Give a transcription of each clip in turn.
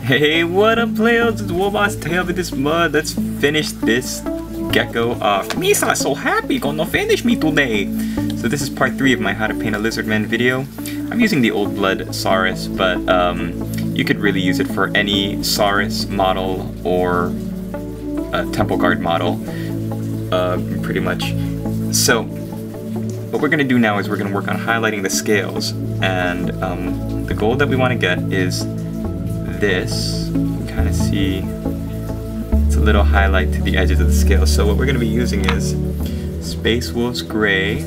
Hey, what up, players? It's Warboss Tail with this mud. Let's finish this gecko off. Meesa is so happy, gonna finish me today. So this is part 3 of my How to Paint a Lizardman video. I'm using the Old Blood Saurus, but you could really use it for any Saurus model or Temple Guard model, pretty much. So what we're gonna do now is we're gonna work on highlighting the scales, and the goal that we want to get is this. You can kind of see it's a little highlight to the edges of the scale. So what we're going to be using is Space Wolf's Gray,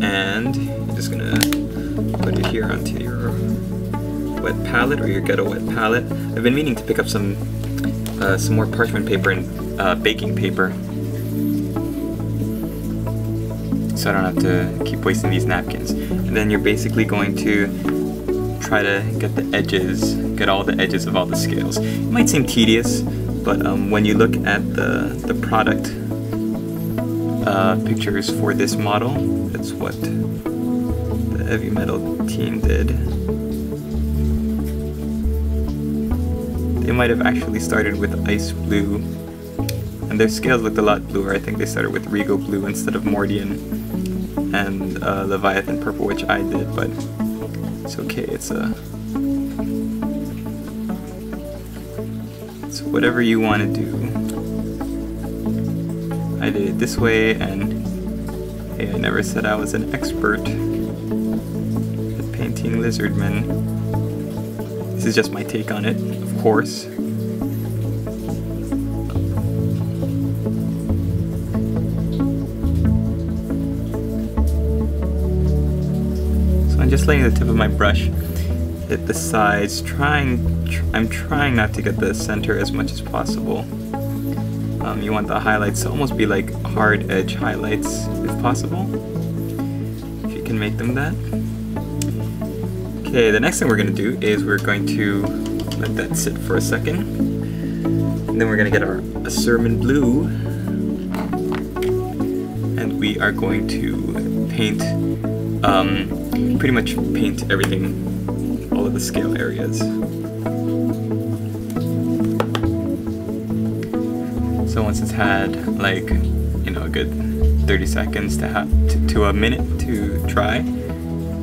and you're just going to put it here onto your wet palette or your ghetto wet palette. I've been meaning to pick up some more parchment paper and baking paper, so I don't have to keep wasting these napkins. And then you're basically going to try to get the edges, get all the edges of all the scales. It might seem tedious, but when you look at the product pictures for this model, that's what the heavy metal team did. They might have actually started with ice blue, and their scales looked a lot bluer. I think they started with Regal blue instead of Mordian and Leviathan purple, which I did, but it's okay. It's whatever you want to do. I did it this way, and hey, I never said I was an expert at painting lizardmen. This is just my take on it, of course. I'm just letting the tip of my brush hit the sides, I'm trying not to get the center as much as possible. You want the highlights to almost be like hard edge highlights, if possible, if you can make them that. Okay, the next thing we're going to do is we're going to let that sit for a second, and then we're going to get our Asurmen blue, and we are going to paint pretty much paint everything, all of the scale areas. So once it's had like, you know, a good 30 seconds to a minute to dry,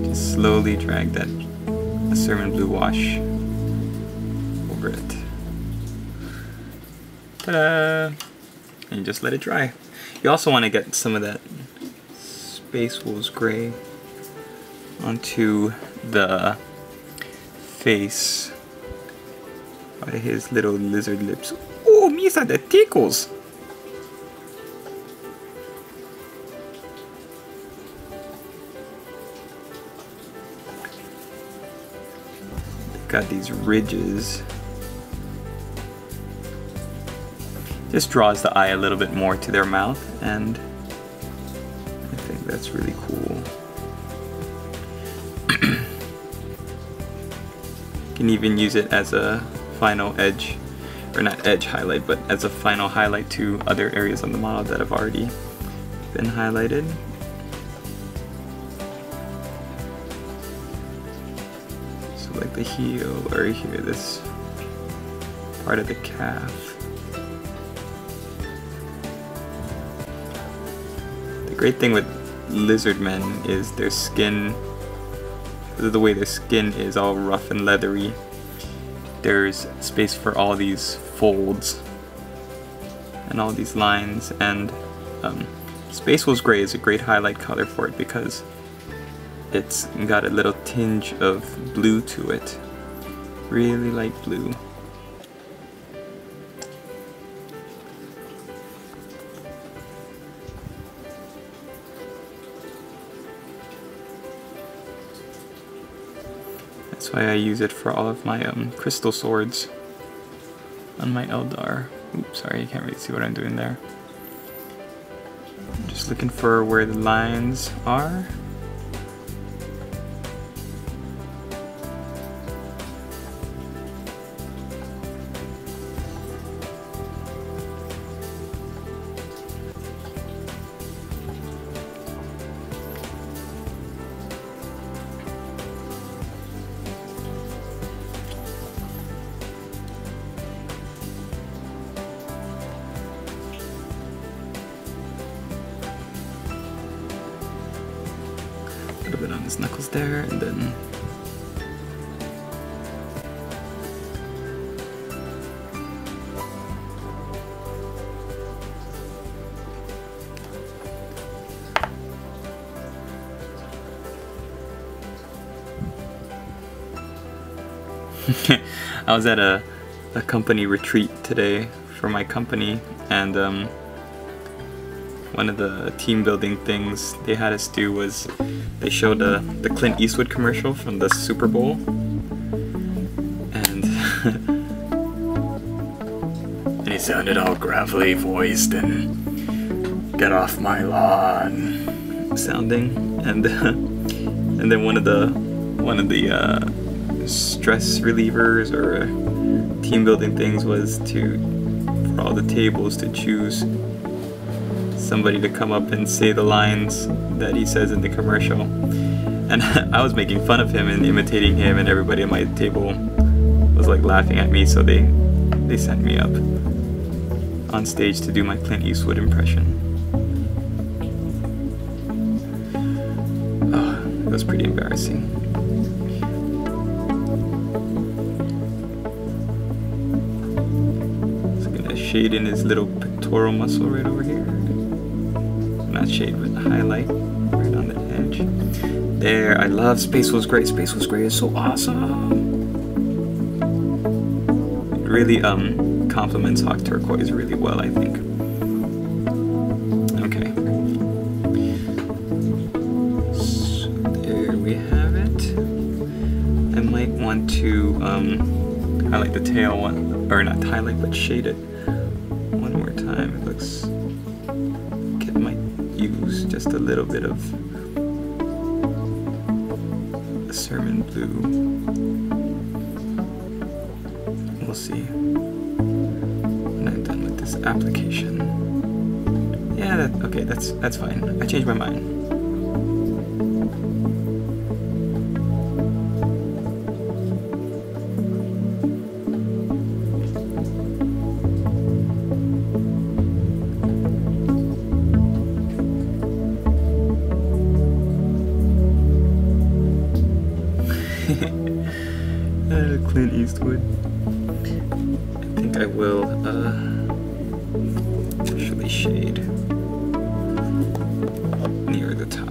just slowly drag that Asurmen blue wash over it. Ta-da! And you just let it dry. You also want to get some of that Space Wolf's Gray onto the face by his little lizard lips. Oh, Meesa, that tickles! They've got these ridges. Just draws the eye a little bit more to their mouth, and I think that's really cool. You can even use it as a final edge, or not edge highlight, but as a final highlight to other areas on the model that have already been highlighted. So like the heel, or here, this part of the calf. The great thing with lizardmen is their skin, the way their skin is all rough and leathery, there's space for all these folds and all these lines, and Space Wolf's Gray is a great highlight color for it because it's got a little tinge of blue to it, really light blue. That's why I use it for all of my crystal swords on my Eldar. Oops, sorry, you can't really see what I'm doing there. I'm just looking for where the lines are. his knuckles there, and then I was at a company retreat today for my company, and one of the team building things they had us do was they showed the Clint Eastwood commercial from the Super Bowl, and and he sounded all gravelly voiced and "get off my lawn" sounding, and and then one of the stress relievers or team building things was for all the tables to choose somebody to come up and say the lines that he says in the commercial. And I was making fun of him and imitating him, and everybody at my table was like laughing at me, so they sent me up on stage to do my Clint Eastwood impression. Oh, it was pretty embarrassing. Shade in his little pectoral muscle right over here. Not shade, but highlight right on the edge. There, I love Space Was Grey. Space Was Grey is so awesome. It really complements Hawk Turquoise really well, I think. Okay. So there we have it. I might want to highlight the tail one, or not highlight, but shade it. It looks like it might use just a little bit of Asurmen blue. We'll see when I'm done with this application. Yeah, okay, that's fine. I changed my mind. Clint Eastwood. I think I will actually shade near the top.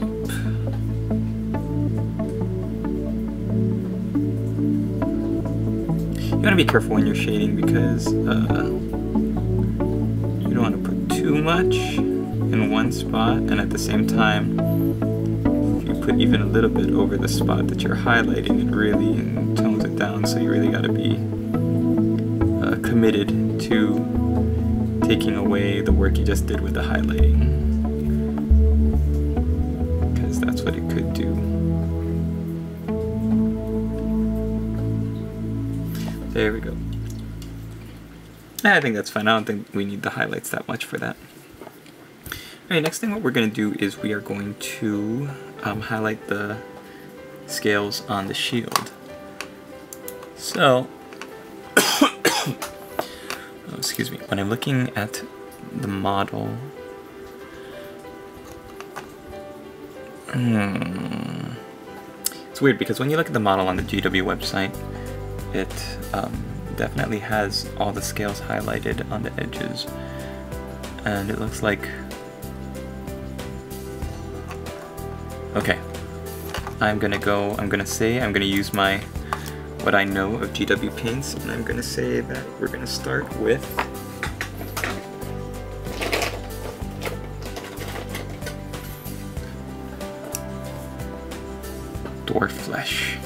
You want to be careful when you're shading because you don't want to put too much in one spot, and at the same time, if you put even a little bit over the spot that you're highlighting, it really tones it down. So you really got to be committed to taking away the work you just did with the highlighting, because that's what it could do. There we go. I think that's fine. I don't think we need the highlights that much for that. Alright, next thing what we're going to do is we are going to highlight the scales on the shield. So, oh, excuse me, when I'm looking at the model, it's weird because when you look at the model on the GW website, it definitely has all the scales highlighted on the edges, and it looks like, okay, I'm gonna use what I know of GW paints, and I'm gonna say that we're gonna start with Dwarf Flesh.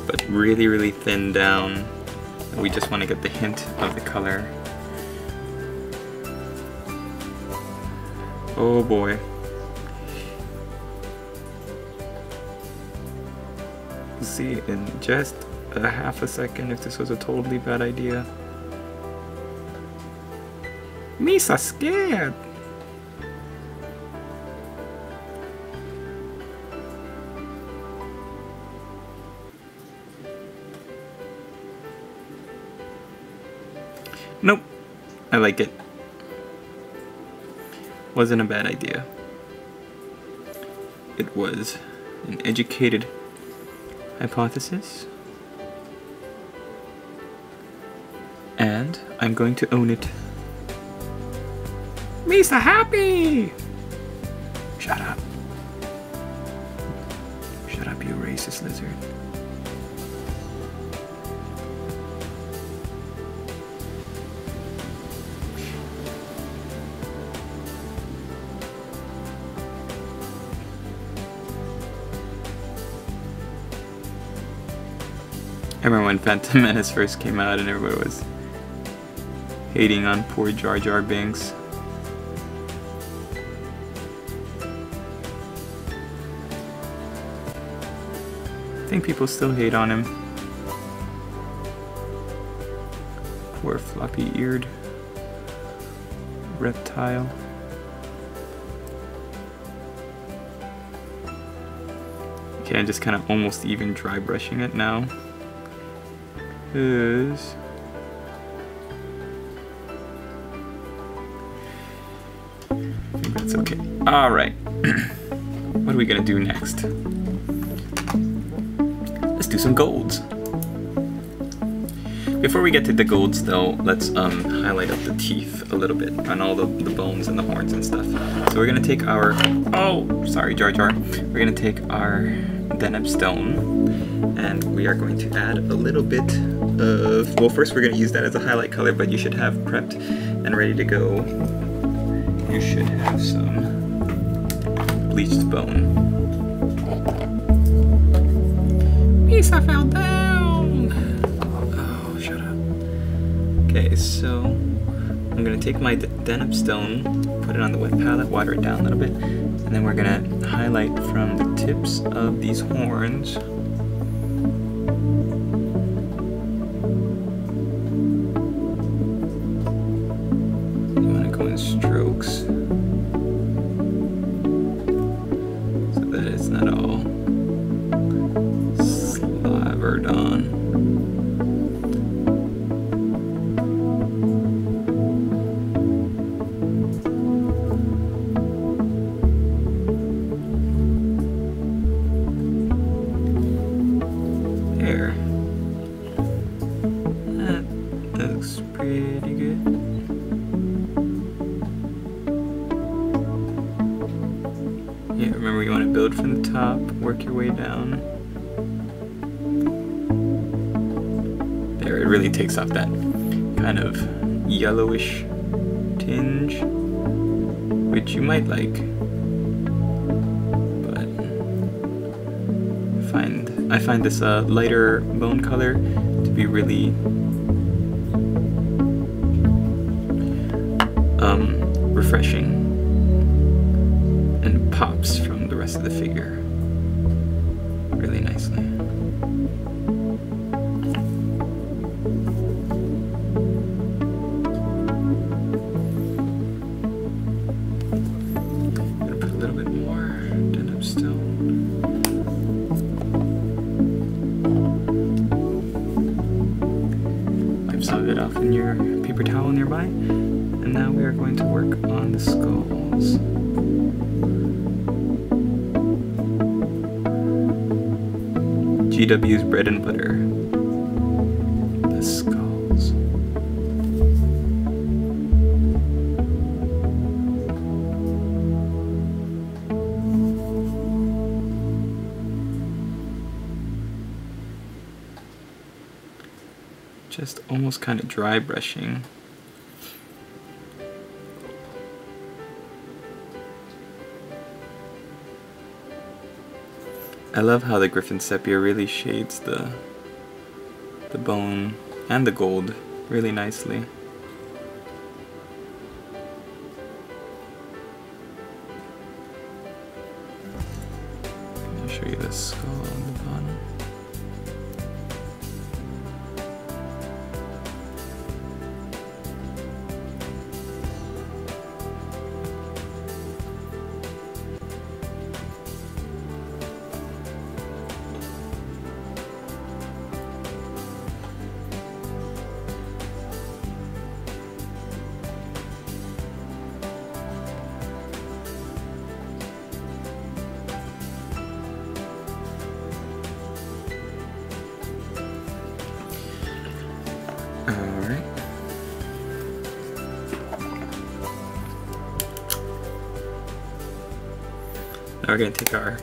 But really, really thin down. We just want to get the hint of the color. Oh boy. We'll see in just a half a second if this was a totally bad idea. Meesa scared! Nope, I like it. Wasn't a bad idea. it was an educated hypothesis. And I'm going to own it. Meesa happy! Shut up. Shut up, you racist lizard. I remember when Phantom Menace first came out and everybody was hating on poor Jar Jar Binks. I think people still hate on him. Poor floppy-eared reptile. Okay, I'm just kind of almost even dry brushing it now. I think that's okay. Alright. What are we gonna do next? Let's do some golds. Before we get to the golds though, let's highlight up the teeth a little bit on all the bones and the horns and stuff. So we're gonna take our, oh, sorry Jar Jar. We're gonna take our Dheneb stone and we are going to add a little bit of, well first we're gonna use that as a highlight color, but you should have prepped and ready to go. You should have some Bleached Bone. Meesa fell down! Oh, shut up. Okay, so I'm gonna take my Dheneb stone, put it on the wet palette, water it down a little bit, and then we're gonna highlight from the tips of these horns. You wanna go in strokes so that it's not all slavered on. There. That looks pretty good. Yeah, remember you want to build from the top, work your way down. There, it really takes off that kind of yellowish tinge, which you might like, but I find this lighter bone color to be really refreshing and pops from the rest of the figure really nicely. Gonna put a little bit more Dheneb stone. Wipe some of it off in your paper towel nearby. And now we are going to work on the skulls. GW's bread and butter. The skulls. Just almost kind of dry brushing. I love how the Griffin Sepia really shades the bone and the gold really nicely. I'll show you the skull on the bottom. Now we're going to take our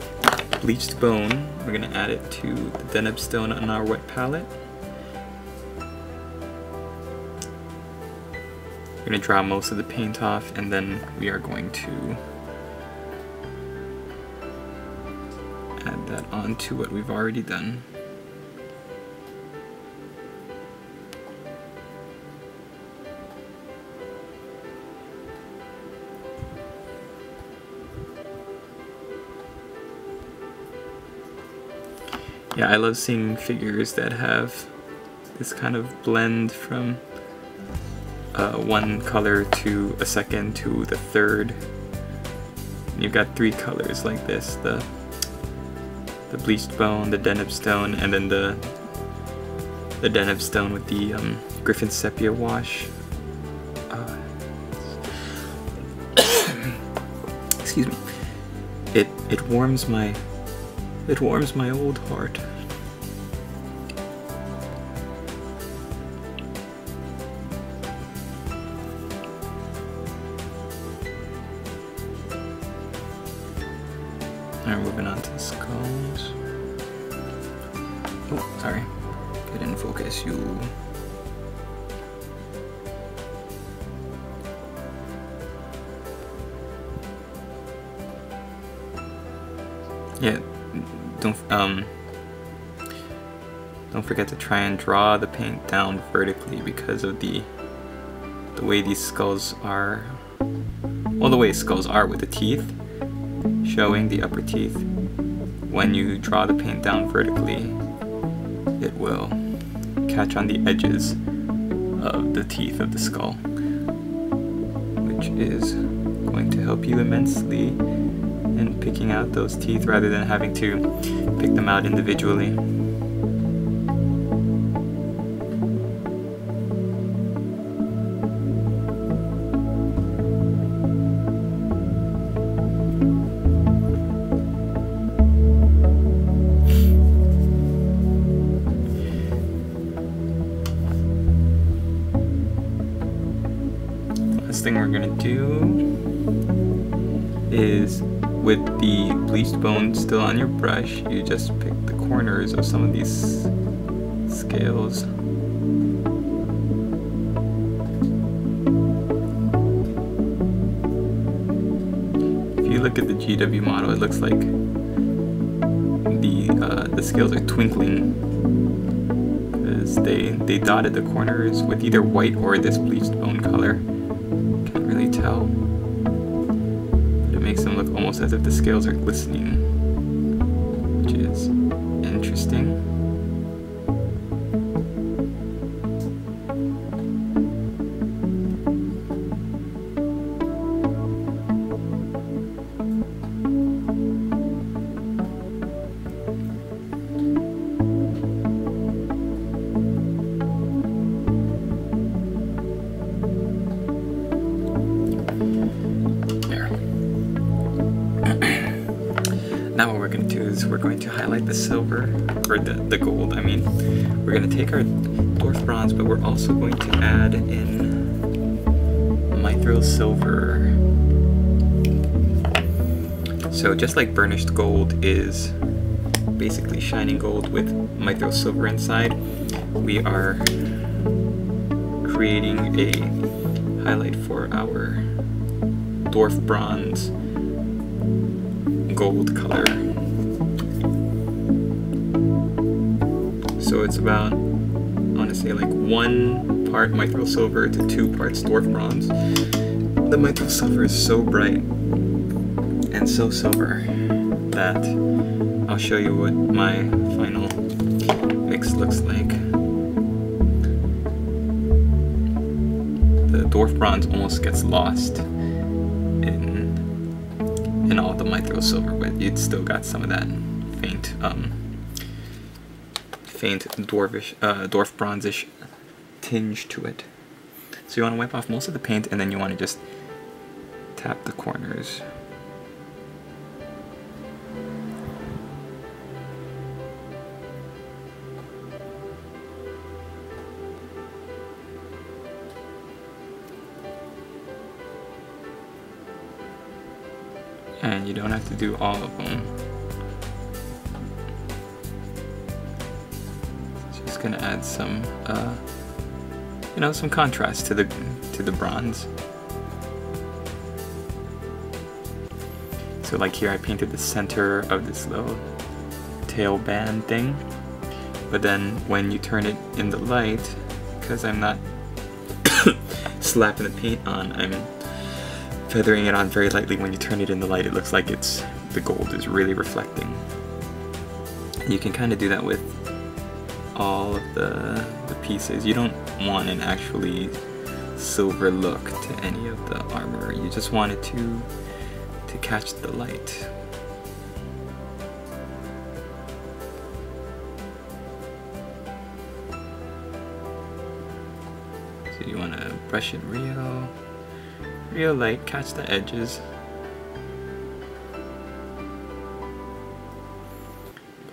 Bleached Bone, we're going to add it to the Dheneb stone on our wet palette. We're going to draw most of the paint off, and then we are going to add that onto what we've already done. Yeah, I love seeing figures that have this kind of blend from one color to a second to the third. You've got three colors like this, the Bleached Bone, the Dheneb stone, and then the Dheneb stone with the Griffin Sepia wash. Excuse me. It warms my old heart. Alright, moving on to the skulls. Oh, sorry. Get in focus, you. Yeah, don't forget to try and draw the paint down vertically because of the way these skulls are. Well, the way skulls are with the teeth showing, the upper teeth. When you draw the paint down vertically, it will catch on the edges of the teeth of the skull, which is going to help you immensely in picking out those teeth rather than having to pick them out individually. Last thing we're gonna do is, with the Bleached Bone still on your brush, you just pick the corners of some of these scales. If you look at the GW model, it looks like the scales are twinkling because they dotted the corners with either white or this Bleached Bone color. Can't really tell. Makes them look almost as if the scales are glistening, which is interesting. Now what we're going to do is we're going to highlight the silver, or the gold, I mean. We're going to take our Dwarf Bronze, but we're also going to add in Mithril Silver. So just like burnished gold is basically shining gold with Mithril Silver inside, we are creating a highlight for our Dwarf Bronze gold color. So it's about, I want to say, like 1 part Mithril Silver to 2 parts Dwarf Bronze. The Mithril Silver is so bright and so silver that I'll show you what my final mix looks like. The Dwarf Bronze almost gets lost in all the Mithril Silver, but it's still got some of that faint Dwarf Bronze-ish tinge to it. So you want to wipe off most of the paint, and then you want to just tap the corners. And you don't have to do all of them. Just gonna add some, you know, some contrast to the bronze. So like here I painted the center of this little tail band thing, but then when you turn it in the light, because I'm not slapping the paint on, I'm feathering it on very lightly. When you turn it in the light, it looks like the gold is really reflecting. And you can kind of do that with all of the pieces. You don't want an actually silver look to any of the armor. You just want it to catch the light. So you want to brush it real light, catch the edges.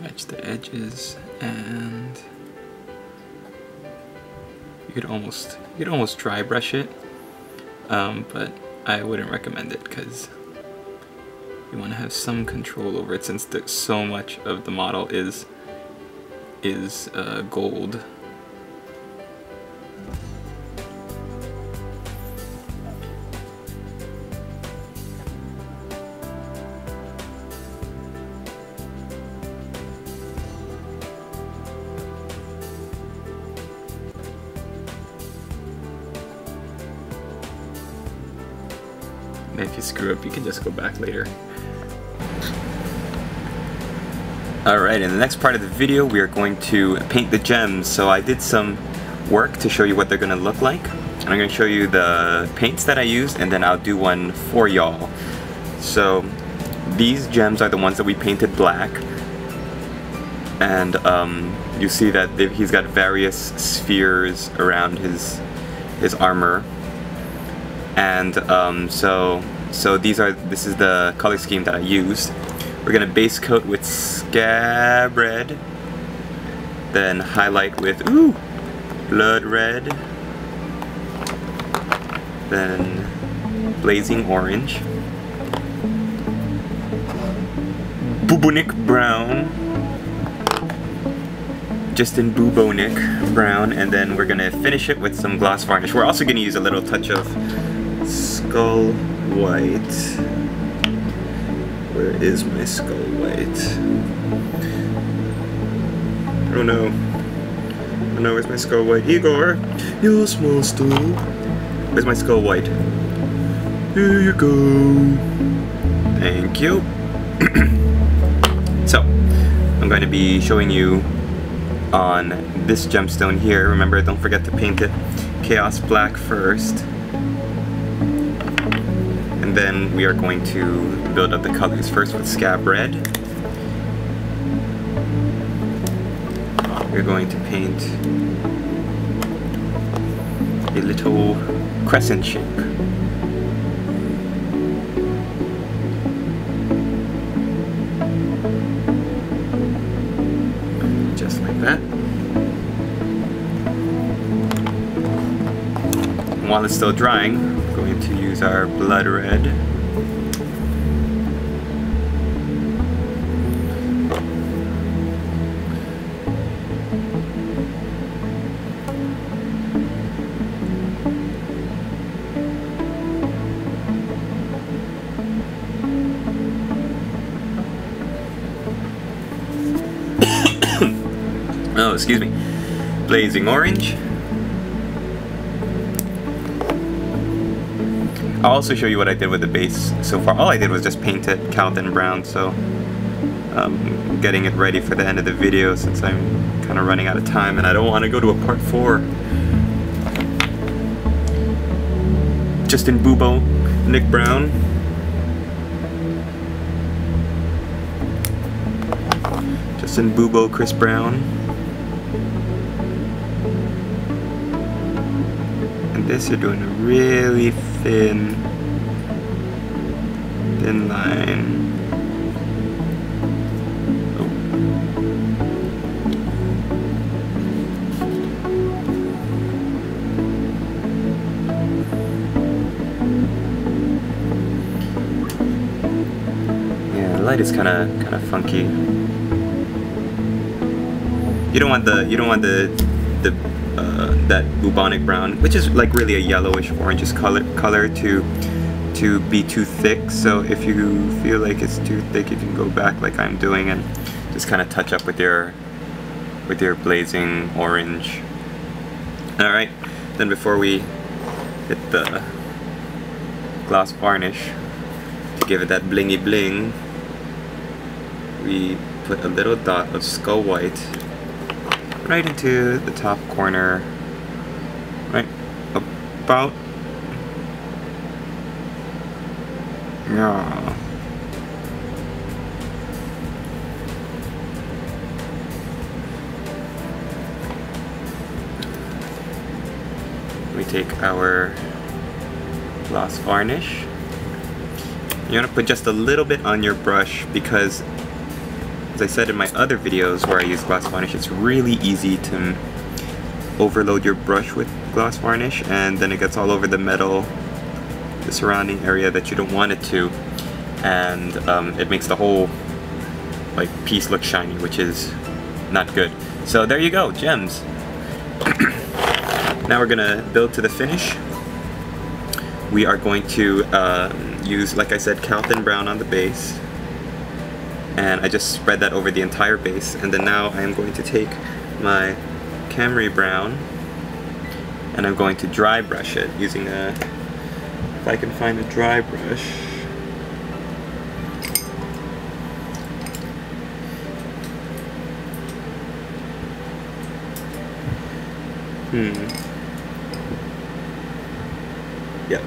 Catch the edges, and you could almost dry brush it, but I wouldn't recommend it because you want to have some control over it, since so much of the model is gold. And if you screw up, you can just go back later. Alright, in the next part of the video, we are going to paint the gems. So I did some work to show you what they're going to look like. And I'm going to show you the paints that I used, and then I'll do one for y'all. So these gems are the ones that we painted black. And you see that he's got various spheres around his armor. And so this is the color scheme that I used. We're gonna base coat with Scab Red, then highlight with Blood Red, then Blazing Orange, Bubonic Brown, Bubonic Brown, and then we're gonna finish it with some gloss varnish. We're also gonna use a little touch of Skull White. Where is my Skull White? Oh no. Oh no, where's my Skull White? Igor! Your small stool. Where's my Skull White? Here you go. Thank you. So, I'm going to be showing you on this gemstone here. Remember, don't forget to paint it Chaos Black first. And then we are going to build up the colors, first with Scab Red. We're going to paint a little crescent shape. Just like that. And while it's still drying, we're going to use our Blood Red. Oh, excuse me. Blazing Orange. I'll also show you what I did with the base so far. All I did was just paint it Calthan brown, so I'm getting it ready for the end of the video since I'm kind of running out of time and I don't want to go to a part 4. Bubonic Brown. Bubo Chris Brown. And this you're doing a really thin line. light is kind of funky. You don't want that bubonic brown, which is like really a yellowish orangish color to be too thick. So if you feel like it's too thick, you can go back like I'm doing and just kind of touch up with your blazing orange. All right, then before we hit the gloss varnish to give it that blingy bling, we put a little dot of skull white right into the top corner, right about, yeah. We take our gloss varnish. You want to put just a little bit on your brush because, as I said in my other videos where I use gloss varnish, it's really easy to overload your brush with gloss varnish and then it gets all over the metal, the surrounding area that you don't want it to, and it makes the whole like piece look shiny, which is not good. So there you go, gems. Now we're gonna build to the finish. We are going to use, like I said, Calthan brown on the base, and I just spread that over the entire base. And then now I am going to take my Khemri brown and I'm going to dry brush it using a, if I can find a dry brush. Yep.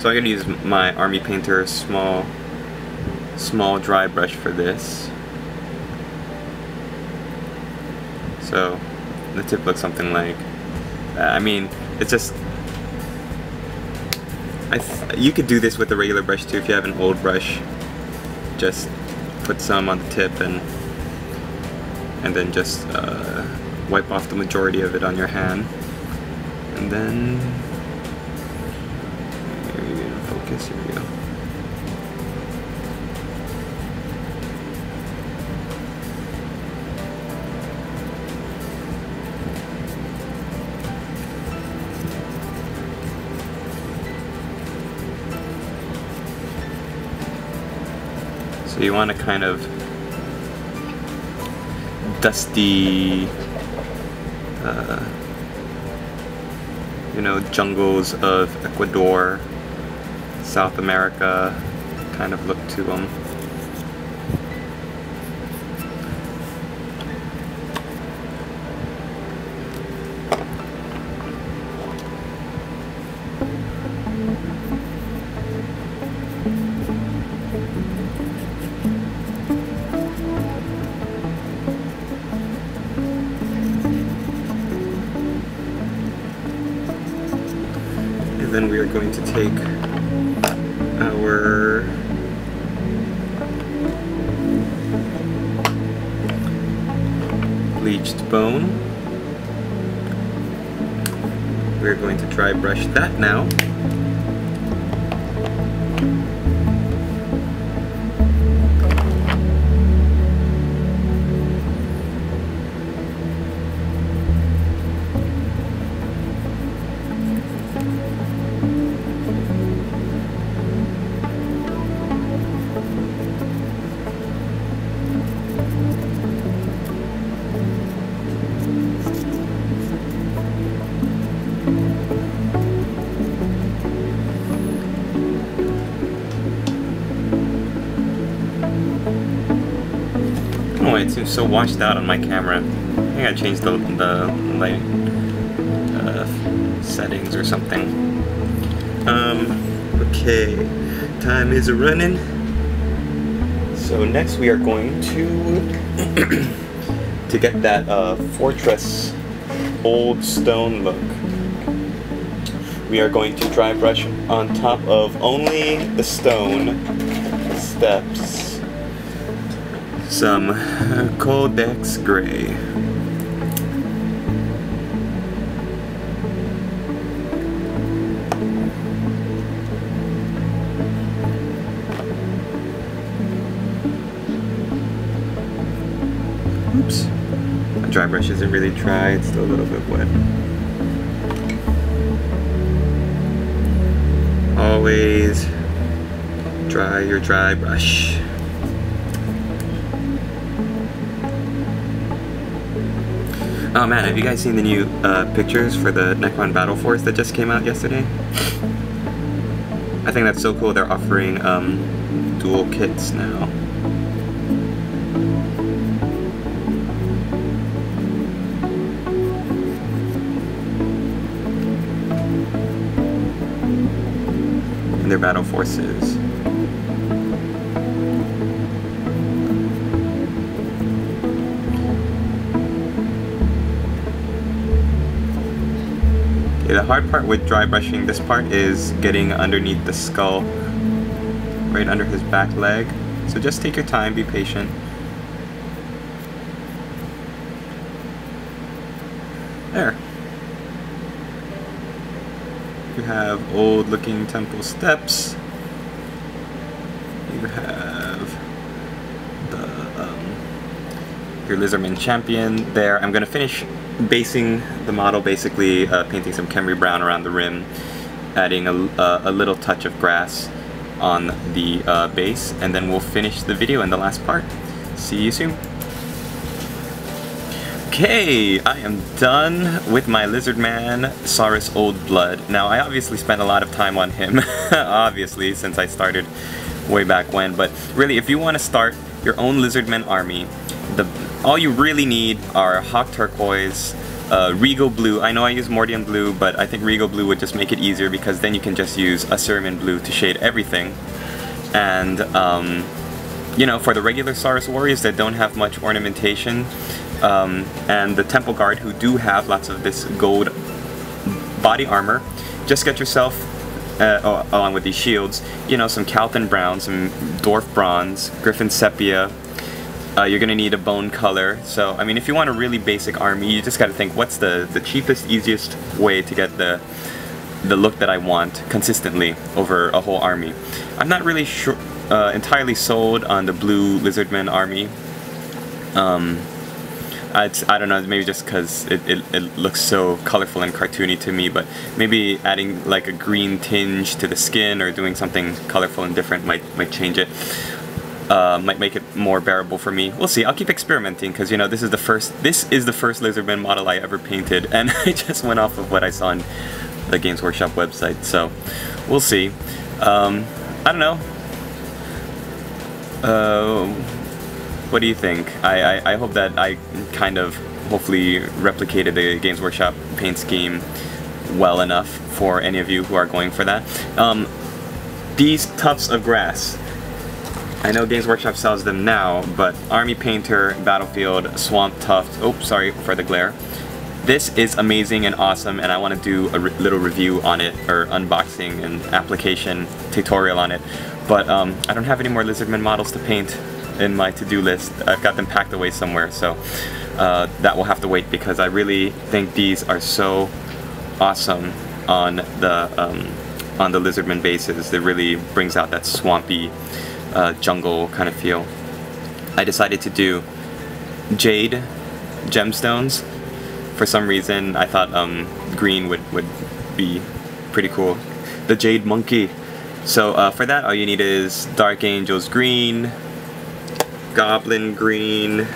So I'm going to use my Army Painter small dry brush for this. So the tip looks something like that. I mean, it's just, you could do this with a regular brush too if you have an old brush. Just put some on the tip and then just wipe off the majority of it on your hand. And then focus, here we go. So you want to kind of dusty, you know, jungles of Ecuador, South America kind of look to them. And then we are going to take our Bleached Bone. We're going to dry brush that now. It seems so washed out on my camera. I think I changed the light settings or something. Okay, time is running. So next we are going to get that fortress old stone look. We are going to dry brush on top of only the stone steps some Codex Grey. Oops. My dry brush isn't really dry, it's still a little bit wet. Always dry your dry brush. Oh man, have you guys seen the new pictures for the Necron Battle Force that just came out yesterday? I think that's so cool. They're offering dual kits now. And their battle forces. The hard part with dry brushing this part is getting underneath the skull, right under his back leg. So just take your time, be patient. There. You have old looking temple steps. You have your Lizardman champion there. I'm going to finish basing the model, basically painting some Khemri brown around the rim, adding a little touch of grass on the base, and then we'll finish the video in the last part. See you soon. Okay, I am done with my Lizardman, Saurus Old Blood. Now, I obviously spent a lot of time on him, obviously, since I started way back when, but really, if you want to start your own Lizardman army, all you really need are Hawk Turquoise, Regal Blue. I know I use Mordian Blue, but I think Regal Blue would just make it easier because then you can just use Asurmen Blue to shade everything. And, you know, for the regular Saurus warriors that don't have much ornamentation, and the Temple Guard who do have lots of this gold body armor, just get yourself, along with these shields, you know, some Calthan Brown, some Dwarf Bronze, Griffin Sepia. You're going to need a bone color. So, I mean, if you want a really basic army, you just got to think, what's the cheapest, easiest way to get the look that I want consistently over a whole army. I'm not really sure, entirely sold on the blue Lizardman army. I don't know, maybe just because it looks so colorful and cartoony to me, but maybe adding like a green tinge to the skin or doing something colorful and different might change it. Might make it more bearable for me. We'll see. I'll keep experimenting because, you know, this is the first Lizardman model I ever painted, and I just went off of what I saw on the Games Workshop website. So we'll see. I don't know. What do you think? I hope that I kind of hopefully replicated the Games Workshop paint scheme well enough for any of you who are going for that. These tufts of grass. I know Games Workshop sells them now, but Army Painter, Battlefield, Swamp Tuft, oh, sorry for the glare. This is amazing and awesome, and I want to do a little review on it, or unboxing and application tutorial on it. But I don't have any more Lizardman models to paint in my to-do list. I've got them packed away somewhere, so that will have to wait because I really think these are so awesome on the Lizardman bases. It really brings out that swampy jungle kind of feel. I decided to do jade gemstones. For some reason I thought green would be pretty cool. The jade monkey. So for that all you need is Dark Angels green, Goblin green,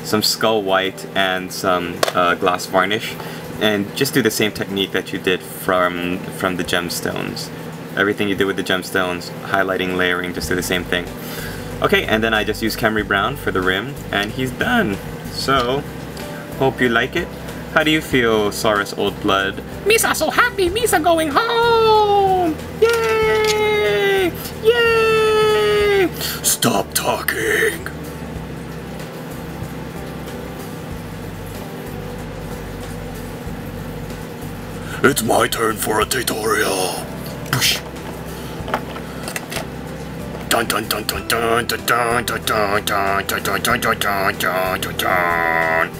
some skull white, and some glass varnish, and just do the same technique that you did from the gemstones. Everything you did with the gemstones, highlighting, layering, just do the same thing. Okay, and then I just use Khemri brown for the rim, and he's done. So, hope you like it. How do you feel, Saurus Old Blood? Meesa so happy! Meesa going home! Yay! Yay! Stop talking! It's my turn for a tutorial. Push. Dun dun dun dun dun dun dun dun dun dun dun dun dun dun dun dun.